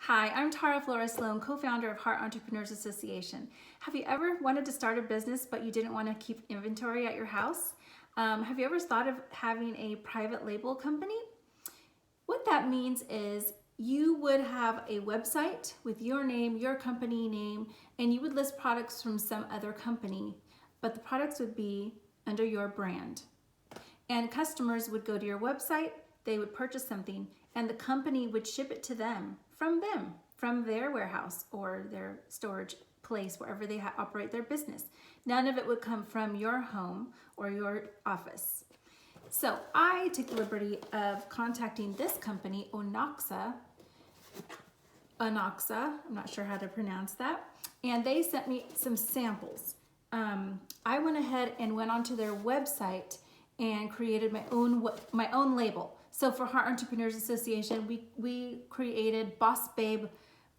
Hi, I'm Tarra Flores Sloan, co-founder of Heart Entrepreneurs Association. Have you ever wanted to start a business but you didn't want to keep inventory at your house? Have you ever thought of having a private label company? What that means is you would have a website with your name, your company name, and you would list products from some other company, but the products would be under your brand. And customers would go to your website, they would purchase something, and the company would ship it to them, from their warehouse or their storage place, wherever they operate their business. None of it would come from your home or your office. So I took the liberty of contacting this company, Onoxa, I'm not sure how to pronounce that, and they sent me some samples. I went ahead and went onto their website and created my own label. So for Heart Entrepreneurs Association, we created Boss Babe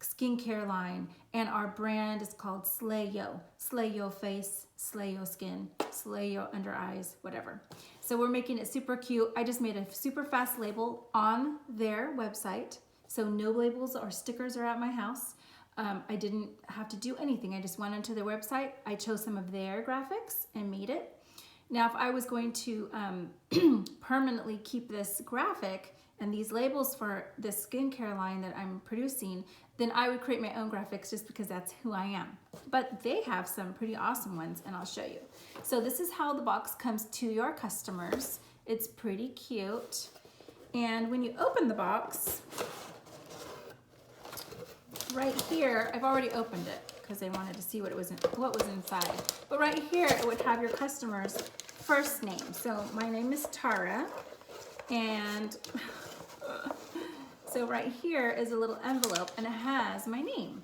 skincare line, and our brand is called Slay Yo. Slay Yo face, slay yo skin, slay yo under eyes, whatever. So we're making it super cute. I just made a super fast label on their website, so no labels or stickers are at my house. I didn't have to do anything. I just went onto their website. I chose some of their graphics and made it. Now, if I was going to permanently keep this graphic and these labels for this skincare line that I'm producing, then I would create my own graphics just because that's who I am. But they have some pretty awesome ones, and I'll show you. So this is how the box comes to your customers. It's pretty cute. And when you open the box, right here, I've already opened it because I wanted to see what was inside. But right here, it would have your customer's first name. So my name is Tara, and so right here is a little envelope, and it has my name.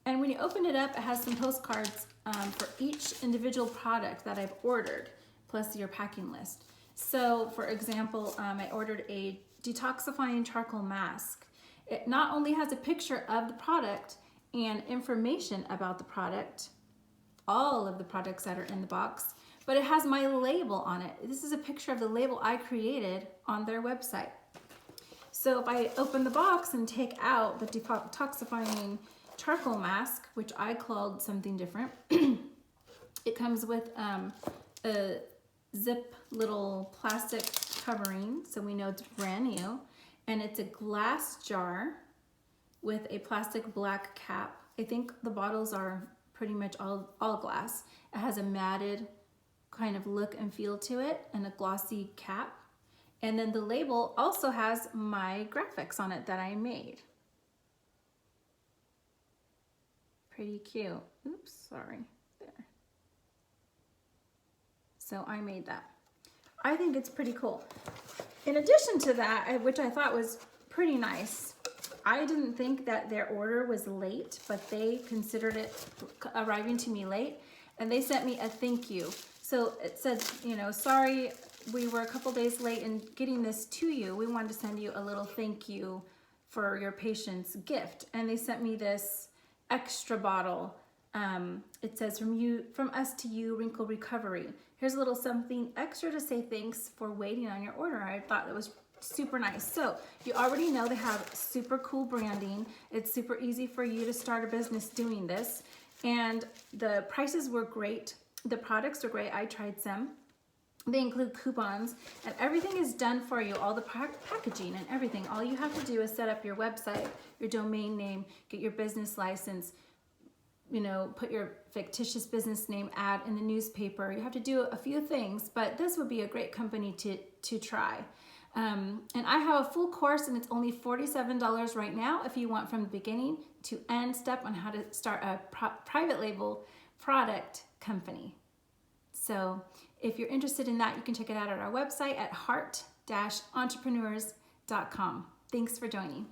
And when you open it up, it has some postcards for each individual product that I've ordered, plus your packing list. So for example, I ordered a detoxifying charcoal mask. It not only has a picture of the product and information about the product, all of the products that are in the box, but it has my label on it. This is a picture of the label I created on their website. So if I open the box and take out the detoxifying charcoal mask, which I called something different, it comes with a zip little plastic covering, so we know it's brand new, and it's a glass jar with a plastic black cap. I think the bottles are pretty much all glass. It has a matted kind of look and feel to it and a glossy cap. And then the label also has my graphics on it that I made. Pretty cute. Oops, sorry. There. So I made that. I think it's pretty cool. In addition to that, which I thought was pretty nice, I didn't think that their order was late, but they considered it arriving to me late, and they sent me a thank you. So it said, sorry, we were a couple days late in getting this to you. We wanted to send you a little thank you for your patient's gift. And they sent me this extra bottle. It says, from us to you, Wrinkle Recovery. Here's a little something extra to say thanks for waiting on your order. I thought that was super nice. So you already know they have super cool branding. It's super easy for you to start a business doing this. And the prices were great. The products are great. I tried some. They include coupons, and everything is done for you, all the packaging and everything. All you have to do is set up your website, your domain name, get your business license, put your fictitious business name ad in the newspaper. You have to do a few things, but this would be a great company to try. And I have a full course, and it's only $47 right now if you want from the beginning to end step on how to start a private label product company. So if you're interested in that, you can check it out at our website at heart-entrepreneurs.com. Thanks for joining.